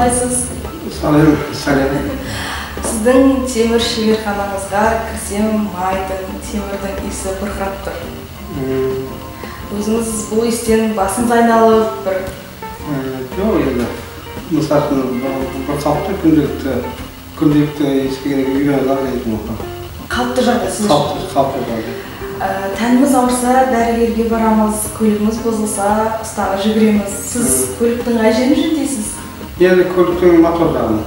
қалайсыз? Сәлем. Сіздің темір шеберханаңызға кірсем, майдың, темірдің иісі бұрқырап тұр. Өзіңіз бұл иістен басыңыз айналып бір? Жоқ, енді. Мысалы, бір қалыпты күнделікті естігенге үйреніп алған екен. Қалыпты жағдай сіз үшін? Қалыпты жағдай. Тәніміз ауырса, дәрігерге барамыз, көлігіміз бұзылса, ұстаға жүгіреміз. Сіз көліктің қай жерін жөндейсіз? Енді көліктің мотор жағы.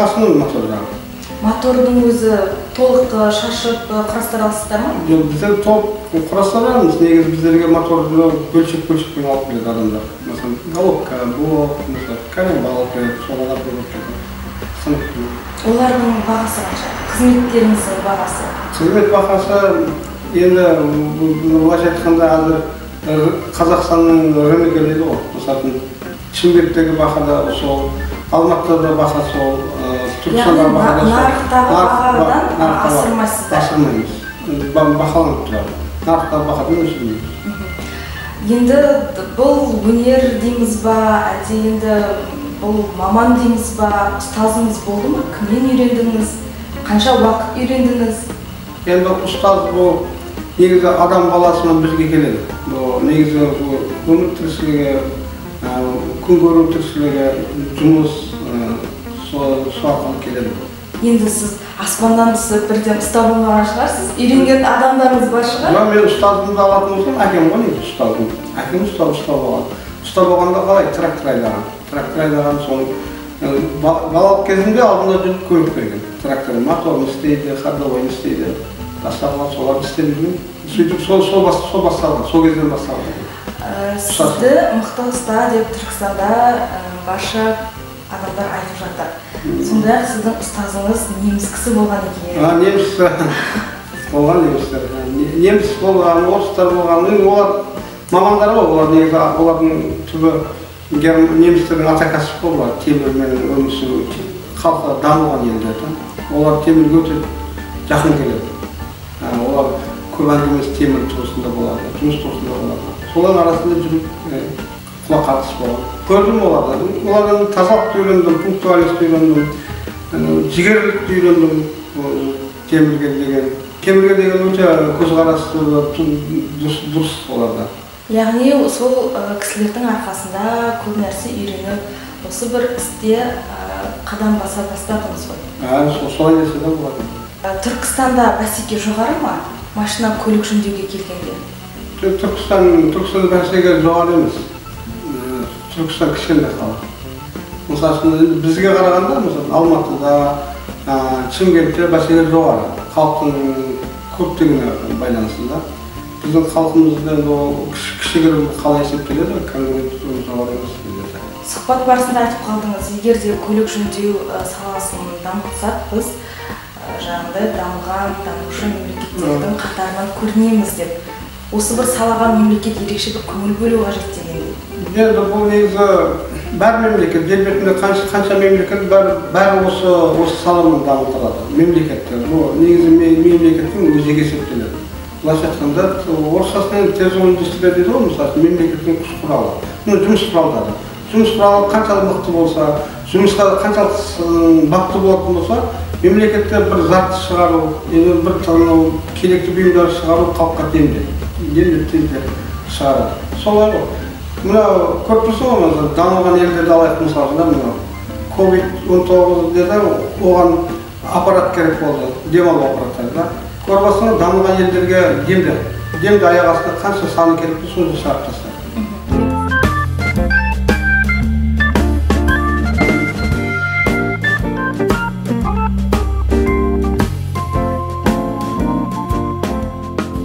Асының мотор жағы. Мотордың өзі толық шашып құрастырасыздар ма? Жоқ, біздер толық құрастырамыз. Негізі біздерге моторды бөлшек-бөлшекпен алып келеді адамдар. Мысалы, головка, блок, коленбал, солалар болып кетеді. Олардың бағасы қанша? Қызметтеріңіздің бағасы? Қызмет бағасы енді былайша айтқанда қазір Қазақстанның рыногы дейді ғой. Мысалы, Шымкенттегі баға да сол, Алматыда баға сол, Түркістандағы баға да сол. Нарықтағы бағадан асырмайсыздар? Асырмаймыз. Бақаланып тұрады. Нарықтағы бағадан өсірмейміз. Енді бұл өнер дейміз ба, әлде енді бұл маман дейміз ба, ұстазыңыз болды ма? Кімнен үйрендіңіз? Қанша уақыт үйрендіңіз? Енді ұстаз бұл негізі адам баласымен бірге келеді. Негізі өмір тіршілігі, күн көру тіршілігі, жұмыс сол арқылы келеді. Енді сіз аспаннан түсіп бірден ұста болмаған шығарсыз? Үйренген адамдарыңыз бар шығар? Жоқ, мен ұстазымды алатын болсам, әкем ғой негізі ұстазым. Әкем ұста болған. Ұста болғанда қалай? Трактор айдаған. Трактор айдаған соның балалық кезінде алдында жүріп көріп берген. Трактор моторын істейді, ходовойын істейді. Басталған соларды істеп жүрген. Сөйтіп сол басталған, сол кезден басталған. Сізді мықты ұста деп Түркістанда барша адамдар айтып жатыр. Сондай-ақ сіздің ұстазыңыз неміс кісі болған екен. Неміс болған немістер. Неміс болған, орыстар болған. Олар мамандар ғой, олар негізі олардың түбі немістердің атакасы болар. Темірмен өмір сүру халқы дамыған елдер. Олар темірге өте жақын келеді. Олар көп әңгімесі темір тұрғысында болады, жұмыс тұрғысында болады. Солардың арасында жүріп құлақ қатыс болған. Көрдім олардан. Олардан тазалықты үйрендім, пунктуалистті үйрендім, жігерлікті үйрендім. Темірге деген өте көзқарасы дұрыс оларда. Яғни сол кісілердің арқасында көп нәрсе үйреніп, осы бір істе қадам баса бастадыңыз ғой? Солай десе де болады. Түркістанда бәсеке жоғары ма? Машина көлік жөндеуге келгенде? Түркістанда бәсеке жоғары емес. Түркістан кішкентай қала. Мысалы, бізге қарағанда, Алматыда, Шымкентте бәсеке жоғары. Халықтың көптігіне байланысында. Біздің халқымыздан кішігірім қала есептеледі, конкуренттік жоғары емес. Сұхбат барысында айтып қалдыңыз, егер де көлік жөндеу саласын дамытсақ, біз жаңағыдай дамушы мемлекеттердің қатарынан көрінеміз деп. Осы бір салаға мемлекет ерекше бір көңіл бөлу қажет дегендей. Енді бұл негізі бәр мемлекет, жер бетінде қанша мемлекет бәрі осы саланы дамытылады. Мемлекеттер, негізі мемлекеттің өзі есептеледі. Былайша айтқанда, орысшасынан тезон индустрия дейді ғой, мысалы, мемлекеттің күш құралы. Жұмыс құралдары. Жұмыс құралы қаншалық мықты болса, жұмысқа қаншалық бақты болатын болса, мемлекетте бір затты шығару, бір керекті бұйымдарды шығару халыққа тиімді шығарады. Солай ғой. Мына көріп тұрсың ғой, дамыған елдерді алайық мысалында, COVID-19 деді, оған аппарат керек болды, демалу аппараттары. Көріп дамыған елдерге демді аяқ астында қанша саны керек бе, сонда шығарып тастады.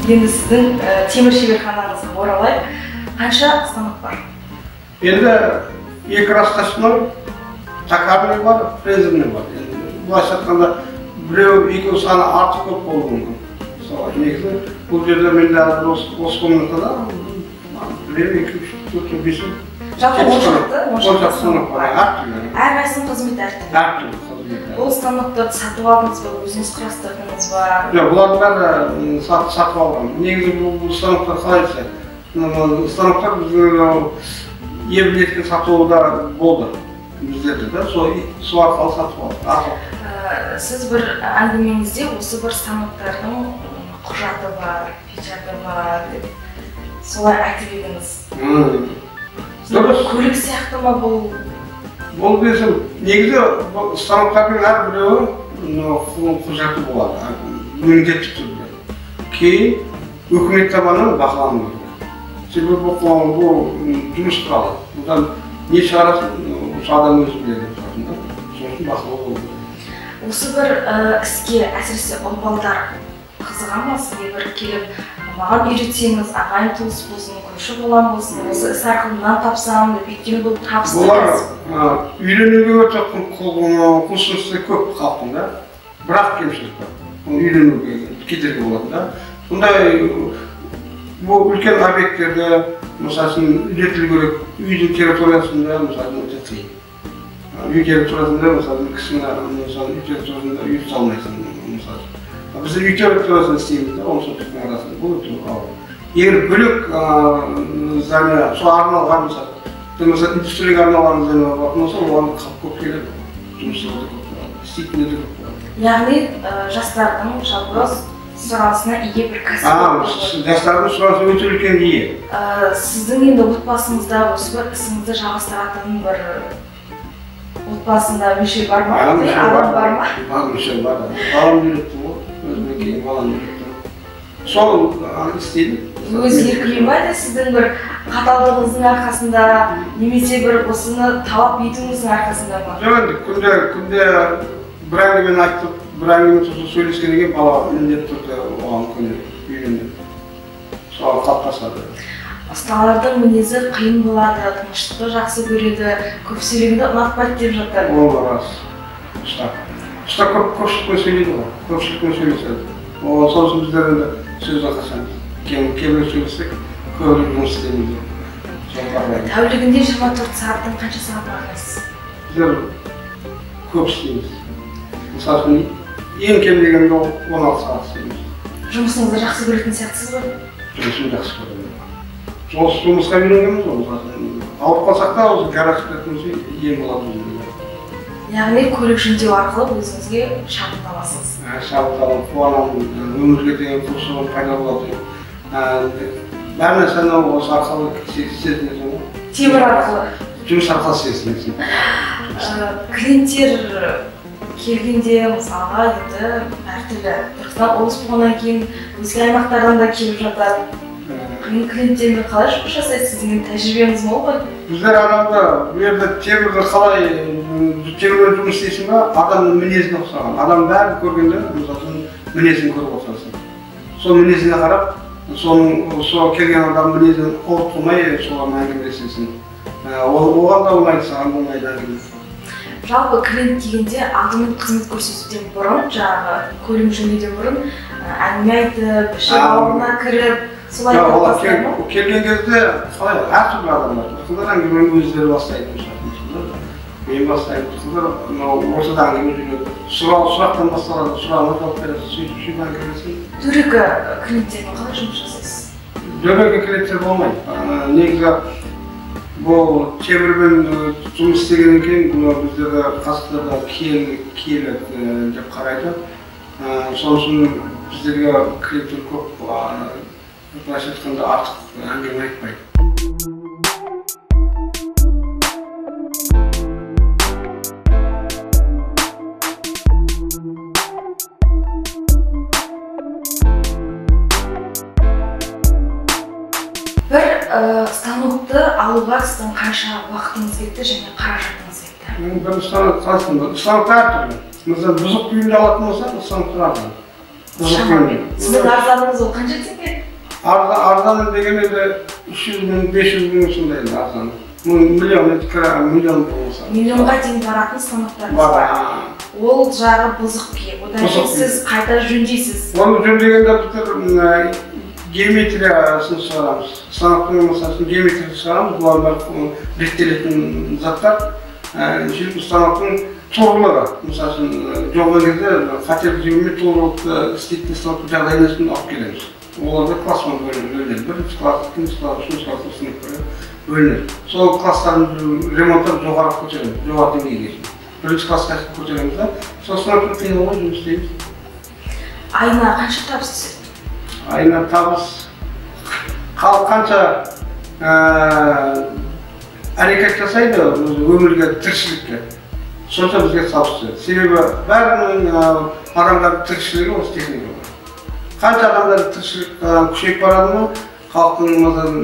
Енді сіздің темір шеберханаңызға оралайық. Қанша станок бар? Енді екі расташының токарный бар, фрезерный бар. Былайша айтқанда біреу екеу саны артық көп болуы мүмкін. Негізі бұл жерде менде осы комнатада біреу, екі, үш, төрт, бес. Жалпы 10 станок бар. Әрқайсының қызметі әртүрлі. Бұл станоктарды сатып алдыңыз ба, өзіңіз құрастырдыңыз ба? Жоқ, бұлардың бәрі сатып алған. Негізі бұл станоктар қалай десе? Станоктар біздің Евлетке сатууда болды біздерде да, сол арқылы сатып алдық. Сіз бір әңгімеңізде осы бір станоктардың құжаты бар, печаты бар деп солай айтып едіңіз. Дұрыс. Көлік сияқты ма бұл? Бұл десем, негізі станоктардың әрбіреуі құжаты болады, міндетті түрде. Кейін үкімет табанынан бақылануы керек. Себебі бұл жұмыс туралы. Бұдан не шығарасын, осы адам өзі біледі. Сосын бақылау болу керек. Осы бір іске әсіресе ұл балдар қызыға ма? Сізге бір келіп маған үйретсеңіз, ағайын туыс болсын, көрші болам болсын, осы іс арқылы мынаны тапсам деп, өйткені бұл табысты кәсіп. Үйленуге өте құлшынысы көп халықтың да, бірақ кемшілік бар. Үйленуге кедергі болады да. Сондай бұл үлкен объекттерде, мысалын үйретілу керек, үйдің территориясында, мысалын өте қиын. Үй территориясында, мысалын кісінің үй территориясында үй салмайсың, мысалын. Біз үй территориясында істейміз да, оның соттықтың арасында бұл өте ауыр. Егер бөлек здания, сол арналған мысалын, индустрияға арналған здания болатын болса, оған көп келеді. Жұмысы өте көп болады, істейтін өте көп болады. Яғни жастардың жалпы сұранысына ие бір кәсіп. Жастардың сұранысы өте үлкен ие. Сіздің енді отбасыңызда осы бір ісіңізді жалғастыратын бір отбасында мүше бар ма? Адам бар ма? Мүше бар. Балам үйретті ғой, өзіме кейін балам үйретті. Сол істейді. Өз еркілей ма еді сіздің бір қаталдығыңыздың арқасында, немесе бір осыны талап етуіңіздің арқасында ма? Жоқ, күнде бір әңгімені айтып, бір әңгімен сөйлескеннен кейін бала міндетті түрде оған үйренеді. Соған қалыптасады. Ұсталардың мінезі қиын болады, тыныштықты жақсы көреді, көп сөйлегенді ұнатпайды деп жатыр. Ол рас. Ұста көпшілікпен сөйлейді ғой, көпшілікпен сөйлеседі. Сол үшін біздер енді сөзді қашамыз. Кемірек сөйлесек, көбірек жұмыс істейміз деп. Тәулігінде 24 сағаттың қанша сағат бағынасыз? Біздер көп істейміз. Мысалы, ең кем дегенде 16 сағат істейміз. Жұмысыңызды жақсы көретін сияқтысыз ғой? Жұмысым жақсы көреді. Осы жұмысқа үйренгенбіз ғой. Ауырып қалсақ та осы гараж кіретіміз ең болады. Яғни көлік жөндеу арқылы өзіңізге шабыт аласыз. Шабыт аламын, қуанамын, өмірге деген құлшылығым пайда болады. Бәр нәрсені осы арқылы сезінесің ғой. Темір арқылы? Жұмыс арқылы сезінесің. Клиенттер келгенде, мысалға енді әртүрлі Түркістан облыс болғаннан кейін өзге аймақтардан да келіп жатады. Клиенттермен қалай жұмыс жасайсыз? Сіздің тәжірибеңіз мол ғой? Біздер адамда бұл жерде темірді қалай темірмен жұмыс істейсің ба, адамның мінезіне ұқсаған. Адам бәрін көргенде, мысалы, мінезін көріп отырасың. Сол мінезіне қарап, сол келген адам мінезін қорқытылмай, соған әңгімелесесің. Оған да оңайды, саған оңайды әңгімелесің. Жалпы клиент дегенде алдымен қызмет көрсетуден бұрын, жаңағы көлік жөндеуден бұрын әңгіме айтып, іші бауырына кіріп, солай бастайды ма? Келген кезде қалай әртүрлі адамдар. Қыздар әңгімені өздері бастайды. Мен бастаймын. Қыздар ортада әңгіме жүреді. Сұрақтан басталады, сұрағына жауап береді, сөйтіп әңгімелесің. Дөрекі клиенттермен қалай жұмыс жасайсыз? Дөрекі клиенттер болмайды. Негізі бұл темірмен жұмыс істегеннен кейін біздерді қасықтарда киелі деп қарайды. Соның үшін біздерге клиенттер көп былайша айтқанда артық әңгіме айтпайды. Бір станокты алуға сіздің қанша уақытыңыз кетті және қаражатыңыз кетті? Бір станок қаласында. Станокта әртүрлі. Мысалы, бұзық күйінде алатын болса, станоктар арзан. Сіздің арзаныңыз ол қанша теңге? Арзаны деген еді 300 мың, 500 мың сондай енді арзаны. Миллион болса. Миллионға дейін баратын станоктарыңыз бар. Ол жағы бұзық күй. Одан кейін сіз қайта жөндейсіз. Оны жөндегенде біздер геометриясын шығарамыз. Станоктың мысалын геометриясын шығарамыз. Бұлар реттелетін заттар. Станоктың тоғылығы. Мысалын жоғын кезде қатерлі жүйемен тоғылықты істейтін станоктың жағдайын алып келеміз. Оларда классман бөлінеді. Бірінші класс, екінші класс, үшінші класс сынып көреді. бөлінеді. Сол класстарын ремонттап жоғары көтереміз, жоғары деңгейге. Бірінші классқа көтереміз да, сосын артып қиналмай жұмыс істейміз. Айына қанша табыс түседі? Айына табыс халық қанша әрекет жасайды өмірге, тіршілікке, сонша бізге табыс түседі. Себебі бәрінің адамдардың тіршілігі осы техникаға. Қанша адамдар тіршілік күшейіп барады ма, халықтың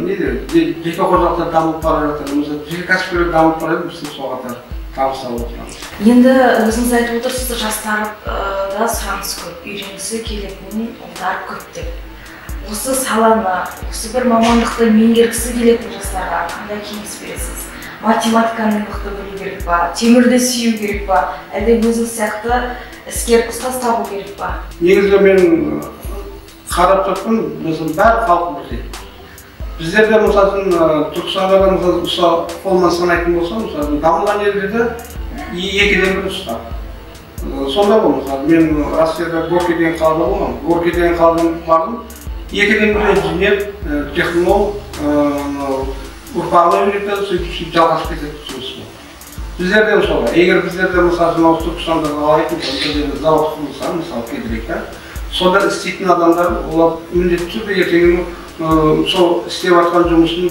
жеке қожалықтар дамып бара жатыр, жеке кәсіпкерлік дамып барады, біз соған табыс алып отырамыз. Енді өзіңіз айтып отырсыз, жастарда сұраныс көп, үйренгісі келетін ұлдар көп деп. Осы саланы, осы бір мамандықты меңгергісі келетін жастарға қандай кеңес бересіз? Математиканы мықты білу керек па, темірді сүю керек па, әлде өзіңіз сияқты іскер ұстаз табу керек па? Негізі мен қарап жатқан, бәрі халық бірдей. Біздерде Түркістанда қолынан санайтын болса, дамыған елдерде екіден бір ұста. Сонда бұл, мен Россияда Горький деген қалада болғам. Горький деген қаладан бардым. Екіден бір инженер, технолог, ұрпағына үйретті, сөйтіп жалғасып кетеді жұмыс. Біздерде солай. Егер біздерде Түркістанда қалайтын завод құрылса, мысалы келтірейік, сонда істейтін адамдар, олар міндетті түрде ертеңгі сол істеп жатқан жұмысын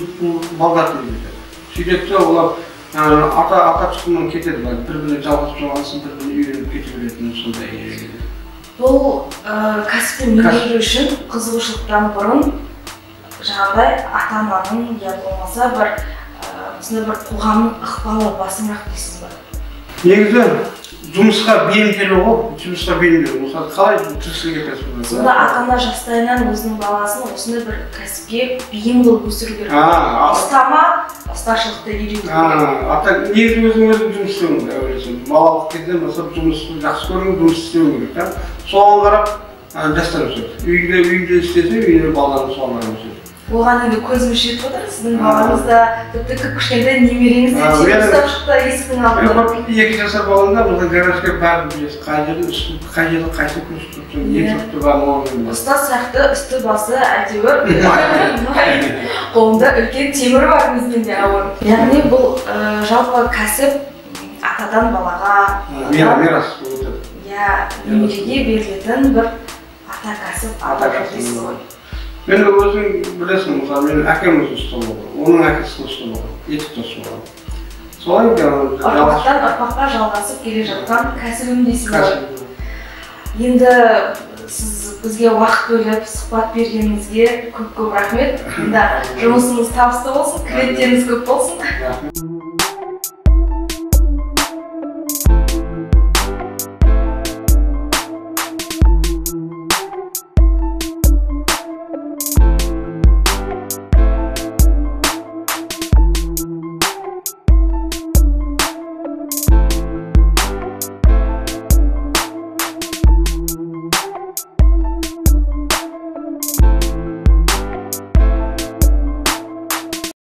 балдартып жүреді. Сөйтеді, олар ата тұқымнан кетеді, бір-біріне жалғасып жалғасын, бір-біріне үйреніп кете беретін сондай. Бұл кәсіпті меңгеру үшін қызығушылықтан бұрын жаңағыдай ата-ананың я болмаса бір қоғамның ықпалы басымырақ дейсіз ба? Негізі жұмысқа бейімделу ғой, жұмысқа бейімделу. Қалай тіршілік етесіз? Сонда ата-ана жастайынан өзінің баласын осындай бір кәсіпке бейім қылып өсіру керек. Ұстама, ұсташылықты үйрету керек. Негізі өзің жұмыс істеуің керек. Балалық кезде жұмысты жақсы көруің, жұмыс істеуің керек. Соған қарап жастар өседі. Үйде істесе, үйде балаларын соған қарап өседі. Оған енді көзіміз жетіп отыр, сіздің балаңыз да тіпті кішкентай немереңіз де тегін ұстап шықты есіктің алдында. 2 жасар болғанда біздің гаражға бәрін білесіз, қай жерде қайсы күш тұтып, не тұтып барын орнында. Ұстаз сияқты үсті басы әйтеуір қолында үлкен темір бар мезгенде ауыр. Яғни бұл жалпы кәсіп атадан балаға, мирас өтеді. немереге берілетін бір ата кәсіп, ата кәсіп ғой. Мен өзің білесің, менің әкем өзі ұста болды, оның әкесі ұста болды, етікті ұста болды. Солай ұрпақтан ұрпаққа жалғасып келе жатқан кәсібім дейсіз ғой. Енді сіз бізге уақыт бөліп, сұхбат бергеніңізге көп рахмет. Жұмысыңыз табысты болсын, клиенттеріңіз көп болсын.